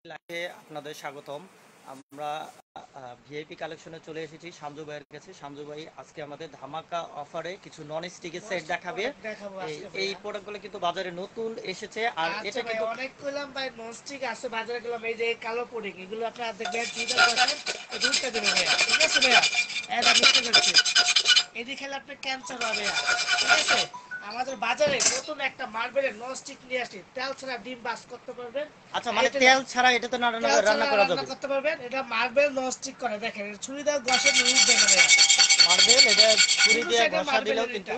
লাইভে আপনাদের স্বাগতম। আমরা ভিআইপি কালেকশনে চলে এসেছি শামজু ভাইয়ের কাছে। শামজু ভাই আজকে আমাদের ধামাকা অফারে কিছু নন স্টিকের সেট দেখাবে। এই প্রোডাক্টগুলো কিন্তু বাজারে নতুন এসেছে, আর এটা কিন্তু অনেক কইলাম ভাই নন স্টিক আছে বাজারে, গেলাম এই যে কালো পুডিং এগুলো আপনারা দেখবেন চিন্তা করেন দুধটা দেবে ভাইয়া, ঠিক আছে ভাইয়া? এটা বুঝতে পারছি, এদি খেলে আপনার ক্যান্সার হবে ভাইয়া, ঠিক আছে? আমাদের বাজারে নতুন একটা মার্বেলের নন স্টিক নিয়ে আসি, তেল ছাড়া ডিম বাস করতে পারবেন। আচ্ছা, মানে তেল ছাড়া এটা তো রান্না করা যাবে? করতে পারবেন, এটা মার্বেল নন স্টিক করে, দেখেন ছুরি দিয়ে ঘষে নিউজ দেবে ভাইয়া। মার্বেল এটা ছুরি দিয়ে ঘষা দিলেও কিন্তু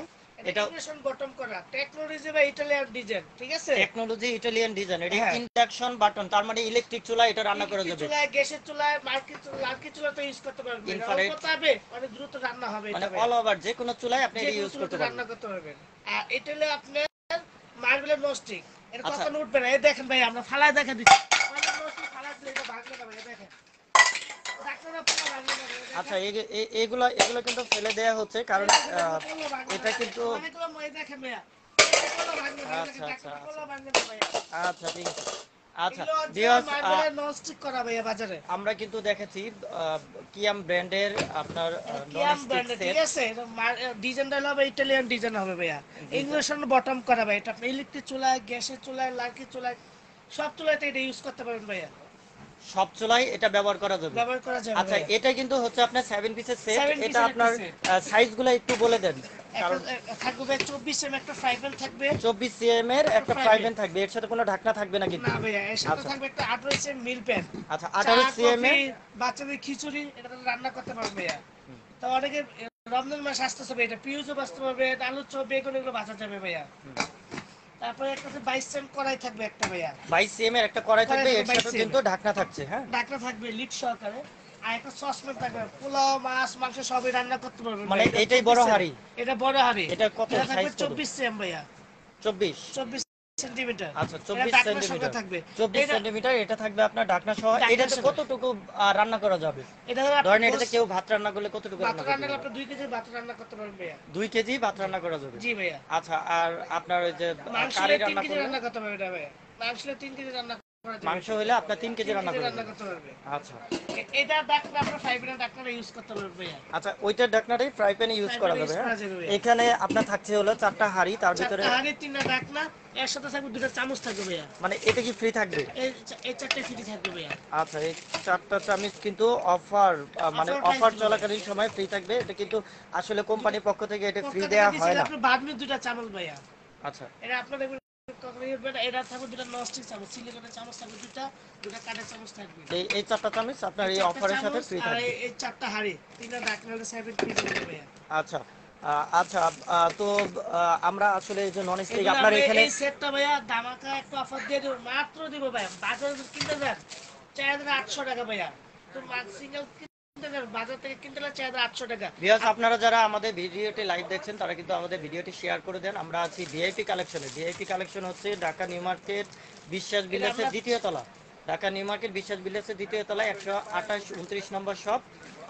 এটা ইন্ডাকশন বটম করা টেকনোলজি বা ইটালিয়ান ডিজাইন, ঠিক আছে? Technology Italian design. এটা ইন্ডাকশন বাটন, তার মানে ইলেকট্রিক চুলা এটা রান্না করা যাবে। চুলায়, গ্যাসের চুলায়, লার্কি চুলা তো ইউজ করতে পারবেন। ইনফ্রারেড অনেক দ্রুত রান্না হবে, মানে অল ওভার যে কোনো চুলায় আপনি এটা ইউজ করতে পারবেন, রান্না করতে পারবেন। আর এটা হলো আপনার মার্বেলের নস্টিক, এটা আচ্ছা কখন উঠবে না। এই দেখেন ভাই, আমরা ফালায় দেখা দিচ্ছি, মার্বেল নস্টিক ফালায় দিলে এটা ভাঙবে না ভাই, এই দেখেন ডাক্তাররা পুরো ভাঙবে না ভাই। আচ্ছা, এগুলো এগুলো কিন্তু ফেলে দেয়া হচ্ছে, কারণ এটা কিন্তু অনেকগুলো মই দেখেন ভাইয়া, আচ্ছা আচ্ছা আচ্ছা আচ্ছা, ঠিক আছে। আচ্ছা এগুলো ভিউয়ার্স, মার্বেলের নস্টিক করা ভাইয়া বাজারে। আমরা কিন্তু দেখেছি কিয়াম ব্র্যান্ডের আপনার কিয়াম ননস্টিক ব্র্যান্ডের, সেট। ঠিক আছে? এটা ডিজাইনটা হবে ইটালিয়ান ডিজাইন হবে ভাইয়া, ইংলিশন বটম করা ভাই। এটা আপনি ইলেকট্রিক চুলায়, গ্যাসের চুলায়, লার্কি চুলায়, সব চুলাতে এটা ইউজ করতে পারবেন ভাইয়া, সব চুলাই এটা ব্যবহার করা যাবে। ব্যবহার করা যাবে। আচ্ছা, এটা কিন্তু হচ্ছে আপনার 7 পিসের সেট। 7 এটা পিসের আপনার set। সাইজগুলো একটু বলে দেন, কারণ থাকবে ভাই 24 এম একটা ফ্রাই প্যান থাকবে, 24 সিএম এর একটা ফ্রাই প্যান থাকবে, এর সাথে কোনো ঢাকনা থাকবে না কিন্তু। না ভাইয়া, এর সাথে আচ্ছা থাকবে একটা 18 এম মিল প্যান। আচ্ছা, 18 সিএম এর বাচ্চাদের খিচুড়ি এটা রান্না করতে পারবে ভাইয়া। তো অনেকে রমজান মাস আসতেছে ভাই, এটা পিউজও বাঁচতে পারবে, আলু চপ, বেগুন এগুলো বাঁচা যাবে ভাইয়া। তারপরে একটা 22 সেম কড়াই থাকবে একটা ভাইয়া, 22 সিএম এর একটা কড়াই থাকবে, এর 22 সাথে cm কিন্তু ঢাকনা থাকছে। হ্যাঁ, ঢাকনা থাকবে লিড সহকারে। আর একটা সসপ্যান থাকবে, পোলাও, মাছ, মাংস সবই রান্না করতে পারবেন মানে ভাই। এটাই বড় হাঁড়ি? এটা বড় হাঁড়ি। এটা কত এটা থাকবে সাইজ? 24 সেম ভাইয়া, 24 24 সেন্টিমিটার। আচ্ছা, এটা 24 ঢাকনা সহ সেন্টিমিটার, থাকবে। 24 সেন্টিমিটার এটা থাকবে আপনার ঢাকনা সহ। এটাতে কতটুকু রান্না করা যাবে? এটা ধরেন এটাতে কেউ ভাত রান্না করলে কতটুকু ভাত রান্না রান্না করতে করলে পারবে? আপনি 2 কেজি ভাত রান্না করতে পারবেন ভাইয়া। 2 কেজি ভাত রান্না করা যাবে? জি ভাইয়া। আচ্ছা, আর আপনার ওই যে মাংস কারি 3 রান্না কেজি করলে? রান্না করতে পারবে এটা ভাইয়া। মাংস 3 কেজি রান্না করা যাবে। মাংস হলে আপনার 3 কেজি রান্না করতে পারবে। আচ্ছা এটা ঢাকনা আপনার ফ্রাই প্যানের ঢাকনা ইউজ করতে পারবে ভাইয়া। আচ্ছা, ওইটার ঢাকনাটাই ফ্রাই প্যানে ইউজ করা যাবে। হ্যাঁ, এখানে আপনার থাকছে হলো 4টা হাঁড়ি, তার ভিতরে আগে 3টা ঢাকনা, এর সাথে থাকবে 2টা চামচ থাকবে ভাইয়া। মানে এটা কি ফ্রি থাকবে? এই 4টে ফ্রি থাকবে ভাইয়া। আচ্ছা, এই 4টা চামচ কিন্তু অফার, মানে অফার চলাকালীন সময় ফ্রি থাকবে। এটা কিন্তু আসলে কোম্পানির পক্ষ থেকে এটা ফ্রি দেওয়া হয় না। আপনি বাদ মে 2টা চামচ ভাইয়া। আচ্ছা, এটা আপনার দেখবেন কখনো ইউজ হবে না। এটা থাকবে 2টা ননস্টিক চামচ, সিলিকনের চামচ থাকবে 2টা, 2টা কাঠের চামচ থাকবে। এই 4টা চামচ আপনার এই অফারের সাথে ফ্রি আর থাকবে। এই 4টা হাঁড়ি, 3টা ঢাকনা 7 কেজি হবে ভাইয়া। আচ্ছা আচ্ছা, তো আমরা আসলে এই যে নন স্টিক আপনার এখানে এই সেটটা ভাইয়া ধামাকা একটা অফার দিয়ে দেব, মাত্র দিব ভাইয়া। বাজারে কিনতে যান 4800 টাকা ভাইয়া, তো সিঙ্গেল কিনতে যান বাজার থেকে কিনতে গেলে 4800 টাকা। ভিউয়ার্স, আপনারা যারা আমাদের ভিডিওটি লাইভ দেখছেন তারা কিন্তু আমাদের ভিডিওটি শেয়ার করে দেন। আমরা আছি ভিআইপি কালেকশনে। ভিআইপি কালেকশন হচ্ছে ঢাকা নিউ মার্কেট বিশ্বাস বিল্ডার্সের দ্বিতীয় তলা। ঢাকা নিউ মার্কেট বিশ্বাস বিল্ডার্সের দ্বিতীয় তলায় 128 29 নম্বর শপ।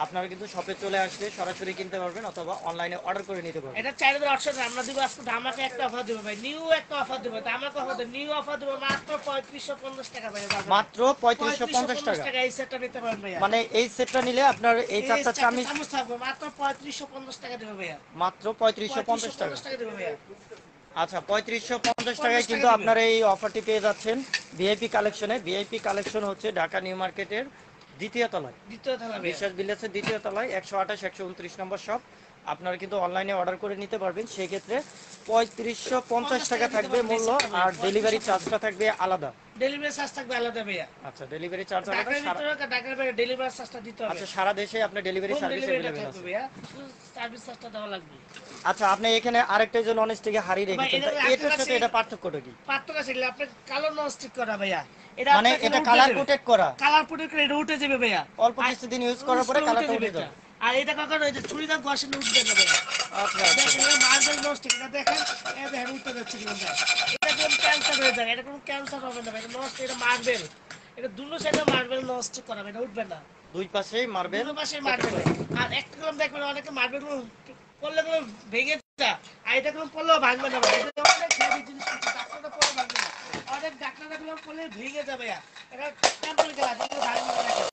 আপনারা কিন্তু শপে চলে আসলে সরাসরি কিনতে পারবেন অথবা অনলাইনে অর্ডার করে নিতে পারবেন। এটা 4800 টাকা আমরা দিব আজকে। ধামাকা একটা অফার দেব ভাই, নিউ একটা অফার দেব, ধামাকা অফার দেব, নিউ অফার দেব মাত্র 3550 টাকা ভাই। মাত্র 3550 টাকা এই সেটটা নিতে পারবেন ভাইয়া। মানে এই সেটটা নিলে আপনার এই 4টা চামচ থাকবে মাত্র 3550 টাকা দেব ভাইয়া। মাত্র 3550 টাকা। দেব ভাইয়া। আচ্ছা, 3550 টাকায় কিন্তু আপনারা এই অফারটি পেয়ে যাচ্ছেন ভিআইপি কালেকশনে। ভিআইপি কালেকশন হচ্ছে ঢাকা নিউ মার্কেটের দ্বিতীয় তলায়, বিশ্বাস বিল্ডার্সের দ্বিতীয় তলায় 128 129 নম্বর শপ। আপনারা কিন্তু অনলাইনে অর্ডার করে নিতে পারবেন। সেই ক্ষেত্রে 3550 টাকা থাকবে মূল্য, আর ডেলিভারি চার্জটা থাকবে আলাদা। ডেলিভারি চার্জ থাকবে আলাদা ভাইয়া। আচ্ছা, ডেলিভারি চার্জ আলাদা। ঢাকার বাইরে ডেলিভারি চার্জটা দিতে হবে। আচ্ছা, সারা দেশে আপনার ডেলিভারি সার্ভিস अवेलेबल আছে ভাইয়া, সার্ভিস চার্জটা দেওয়া লাগবে। আচ্ছা, আপনি এখানে আরেকটা যে নন স্টিকে হাড়ি রেখেছেন, এটার সাথে এটা পার্থক্যটা কি? পার্থক্য আছে আপনি কালো নন স্টিক করা ভাইয়া, মানে এটা কালার কোটেড করা? কালার কোটেড করে এটা উঠে যাবে ভাইয়া, অল্প কিছুদিন ইউজ করার পরে কালারটা উঠে যাবে। আর এটা কখনো ওই যে ছুরি দাগ ঘষে উঠবে না ভাইয়া। আচ্ছা, দেখেন এটা মার্বেল নন স্টিক, এটা দেখেন এই দেখেন উঠে যাচ্ছে কিনা ভাই। এটা কোন ক্যান্সার হয়ে যায়, এটা কোন ক্যান্সার হবে না ভাই। এটা নন স্টিক, এটা মার্বেল, এটা দুটো সাইডে মার্বেল নন স্টিক করা, এটা উঠবে না। দুই পাশেই মার্বেল, দুটো পাশেই মার্বেল। আর একটা কলম দেখবেন অনেকে মার্বেল পড়লে ভেঙে যায়, আর এটা কোন পড়লেও ভাঙবে না ভাই। এটা অনেক হেভি জিনিস, ডাক্তারটা পড়লে ভাঙবে না। অনেক ডাক্তাররা গুলো বলে ভেঙে যাবে এটা টেম্পল গ্লাস এগুলো ভাঙবে না দেখেন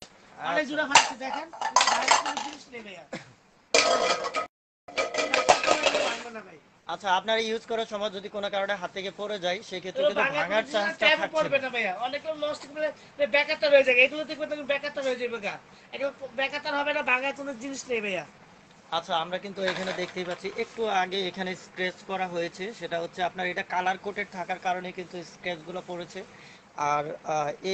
অনেক জোড়া ফাটছে দেখেন ভাঙার কোনো জিনিস নেই ভাইয়া ভাঙবে না ভাই আচ্ছা, আপনার ইউজ করার সময় যদি কোনো কারণে হাত থেকে পড়ে যায় সেক্ষেত্রে এগুলো কিন্তু ভাঙার ভাঙার কোনো চান্সটা টাইম থাকছে পড়বে না। না ভাইয়া অনেক নষ্ট করে বেকারটা রয়ে যায় এগুলো দেখবে তুমি বেকারটা রয়ে যাবে গা এগুলো বেকারটা হবে না ভাঙার কোনো জিনিস নেই ভাইয়া আচ্ছা, আমরা কিন্তু এখানে দেখতেই পাচ্ছি একটু আগে এখানে স্ক্র্যাচ করা হয়েছে, সেটা হচ্ছে আপনার এটা কালার কোটেড থাকার কারণে কিন্তু স্ক্র্যাচগুলো পড়েছে। আর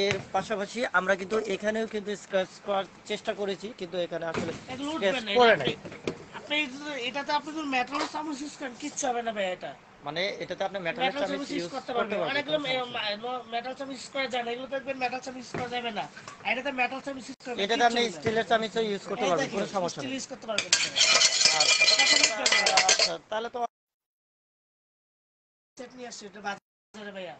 এর পাশাপাশি আমরা কিন্তু এখানেও কিন্তু স্ক্র্যাচ করার চেষ্টা করেছি, কিন্তু এখানে আসলে এগুলো স্ক্র্যাচ উঠবে না পড়ে নাই। আপনি এটাতে আপনি যদি মেটাল চামচ ইউজ করেন কিচ্ছু হবে না ভাই এটা মানে এটাতে আপনি মেটালের মেটাল চামিচ চামচ ইউজ ইউজ করতে করতে পারবেন পারবেন, অনেকগুলো কোনো সমস্যা নেই। মেটাল চামচ ইউজ করা যায় না এগুলো দেখবেন মেটাল চামচ ইউজ করা যাবে না আর এটাতে মেটাল চামচ ইউজ করবেন এটাতে আপনি স্টিলের চামিচও ইউজ করতে এই পারবেন, দেখেন কোনো সমস্যা স্টিল নেই। ইউজ করতে পারবেন আচ্ছা, আচ্ছা, তাহলে তো সেট নিয়ে আসছে এটা বাজারে ভাইয়া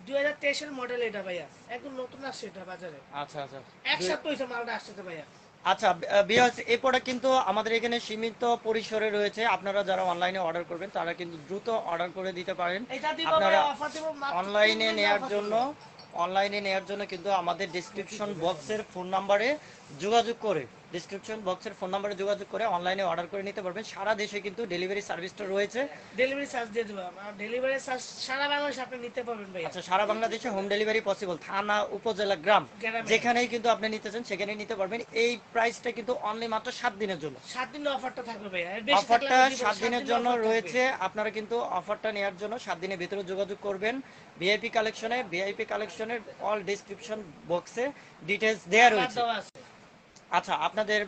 2023 এর মডেল এটা ভাইয়া একদম নতুন আসছে এটা বাজারে আচ্ছা, আচ্ছা, এক সপ্তাহ হয়েছে মালটা আসছে তো ভাইয়া আচ্ছা। ভিউয়ার্স, এই প্রোডাক্ট কিন্তু আমাদের এখানে সীমিত পরিসরে রয়েছে। আপনারা যারা অনলাইনে অর্ডার করবেন তারা কিন্তু দ্রুত অর্ডার করে দিতে পারেন। এটা দিব ভাই আপনারা অফার দিব মাত্র 3 অনলাইনে দিনের নেয়ার অফার জন্য দিব কিন্তু আমাদের ডিসক্রিপশন বক্সের ফোন নাম্বারে যোগাযোগ করে যোগাযোগ করে অনলাইনে অর্ডার করে নিতে পারবেন। সারা দেশে কিন্তু ডেলিভারি সার্ভিসটা রয়েছে। ডেলিভারি চার্জ দিয়ে দেব আমরা ডেলিভারি চার্জ সারা বাংলাদেশে আপনি নিতে পারবেন ভাইয়া আচ্ছা, সারা বাংলাদেশে হোম ডেলিভারি পসিবল। থানা, উপজেলা, গ্রাম গ্রামে। যেখানেই কিন্তু আপনি নিতে চান সেখানেই নিতে পারবেন। এই প্রাইসটা কিন্তু অনলি মাত্র 7 দিনের জন্য। 7 দিনের অফারটা থাকবে ভাইয়া এর বেশি থাকলে অফারটা আমি দিব 7 দিনের জন্য offer থাকবে। রয়েছে। আপনারা কিন্তু অফারটা নেওয়ার জন্য 7 দিনের ভিতরে যোগাযোগ করবেন। ভিআইপি কালেকশনের অল ডেসক্রিপশন বক্সে ডিটেইলস দেয়া নাম্বার রয়েছে। দেওয়া আছে আচ্ছা, আপনাদের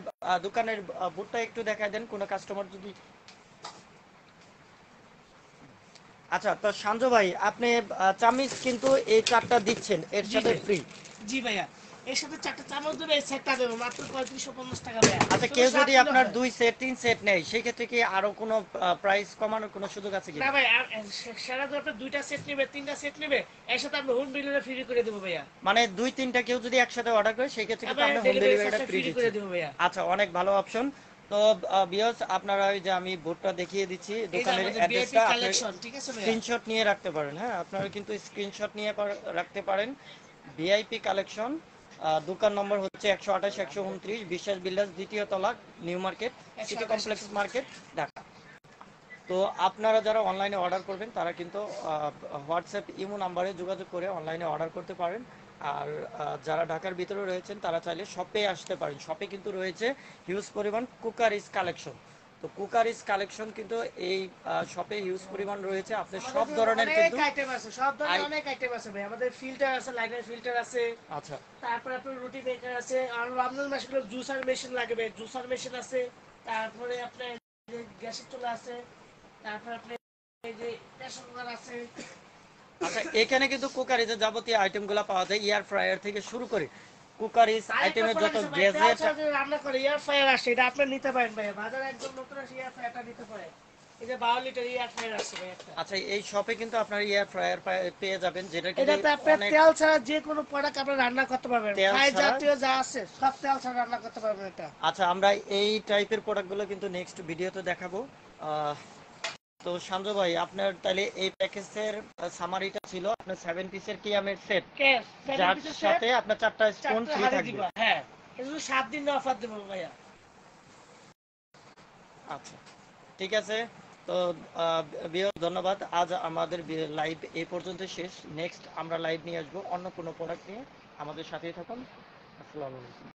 দোকানের বুটটা একটু দেখায় দেন কোনো কাস্টমার যদি। আচ্ছা, তো সাঞ্জু ভাই, আপনি চামিচ কিন্তু এই চারটা দিচ্ছেন এর জি সাথে ভাই ফ্রি। জি ভাইয়া এর সাথে 4টা চামচ দেবে এই সেটটা দেবে মাত্র 3550 টাকা ভাইয়া আচ্ছা, শুধু কেউ 7 যদি দিন আপনার offer। 2 সেট 3 সেট নেয় সেই ক্ষেত্রে কি আরো কোনো প্রাইস কমানোর কোনো সুযোগ আছে কি? না ভাই সারা তো আপনি 2টা সেট নেবে 3টা সেট নেবে এর সাথে আপনি হোম ডেলিভারি ফ্রি করে দেব ভাইয়া মানে 2-3টা কেউ যদি একসাথে অর্ডার করে সেই ক্ষেত্রে কিন্তু আবার আমরা হোম ডেলিভারি ডেলিভারিটা চার্জটা ফ্রি ফ্রি দিচ্ছি। করে দেব ভাইয়া আচ্ছা, অনেক ভালো অপশন। তো ভিউয়ার্স, আপনারা ওই যে আমি বোর্ডটা দেখিয়ে দিচ্ছি এই যে দোকানের আমাদের ভিআইপি অ্যাড্রেসটা, আপনি কালেকশন ঠিক আছে ভাইয়া স্ক্রিনশট নিয়ে রাখতে পারেন। হ্যাঁ, আপনারা কিন্তু স্ক্রিনশট নিয়ে রাখতে পারেন। ভিআইপি কালেকশন, দোকান নম্বর হচ্ছে 128 129 বিশ্বাস বিল্ডার্স, দ্বিতীয় তলা, new market, city 128 complex market, Dhaka. তো আপনারা যারা অনলাইনে অর্ডার করবেন তারা কিন্তু হোয়াটসঅ্যাপ ইমো নাম্বারে যোগাযোগ করে অনলাইনে অর্ডার করতে পারেন। আর যারা ঢাকার ভিতরে রয়েছেন তারা চাইলে শপে আসতে পারেন। শপে কিন্তু রয়েছে হিউজ পরিমাণ কুকারিজ কালেকশন। তো কুকারিজ কালেকশন কিন্তু এই শপে হিউজ পরিমাণ রয়েছে। আপনি সব ধরনের অনেক কিন্তু আইটেম আছে সব ধরনের অনেক আইটেম আছে ভাই আমাদের ফিল্টার আছে লাইনার ফিল্টার আছে আচ্ছা, তারপর আপনার রুটি মেকার আছে আর রমজান মাসে জুসার মেশিন লাগবে জুসার মেশিন আছে তারপরে আপনার গ্যাসের চুলা আছে তারপর আপনার এই যে প্রেসার কুকার আছে আচ্ছা, এখানে কিন্তু কুকারিজের যাবতীয় আইটেমগুলো পাওয়া যায়, এয়ার ফ্রায়ার থেকে শুরু করে কুকারিজ আইটেমের যত গ্যাজেট। রান্না করে এয়ার ফ্রায়ার আছে এটা আপনি নিতে পারেন ভাই বাজারে একদম নতুন আছে এয়ার ফ্রায়ারটা নিতে পারেন এই যে 12 লিটার এয়ার ফ্রায়ার আছে ভাই একটা আচ্ছা, এই শপে কিন্তু আপনার এয়ার ফ্রায়ার পেয়ে যাবেন, যেটা কিন্তু এটাতে আপনি অনেক তেল ছাড়া যে কোনো প্রোডাক্ট আপনি রান্না করতে পারবেন তেল ফ্রাই ছাড়া? জাতীয় যা আছে সব তেল ছাড়া রান্না করতে পারবেন এটা আচ্ছা, আমরা এই টাইপের প্রোডাক্টগুলো কিন্তু নেক্সট ভিডিওতে দেখাবো। আহ, তো সঞ্জয় ভাই, আপনার তাহলে এই প্যাকেজের সামারিটা ছিল আপনার 7 পিসের কিয়ামের সেট, ক্যাশ যার সাথে আপনার 4টা স্পুন চারটা ফ্রি হাড়ি থাকবে। দিবা হ্যাঁ এটা 7 দিন অফার দেবো ভাইয়া আচ্ছা, ঠিক আছে। তো ধন্যবাদ। আজ আমাদের লাইভ এই পর্যন্ত শেষ। নেক্সট আমরা লাইভ নিয়ে আসবো অন্য কোনো প্রোডাক্ট নিয়ে। আমাদের সাথেই থাকুন। আসসালামু আলাইকুম।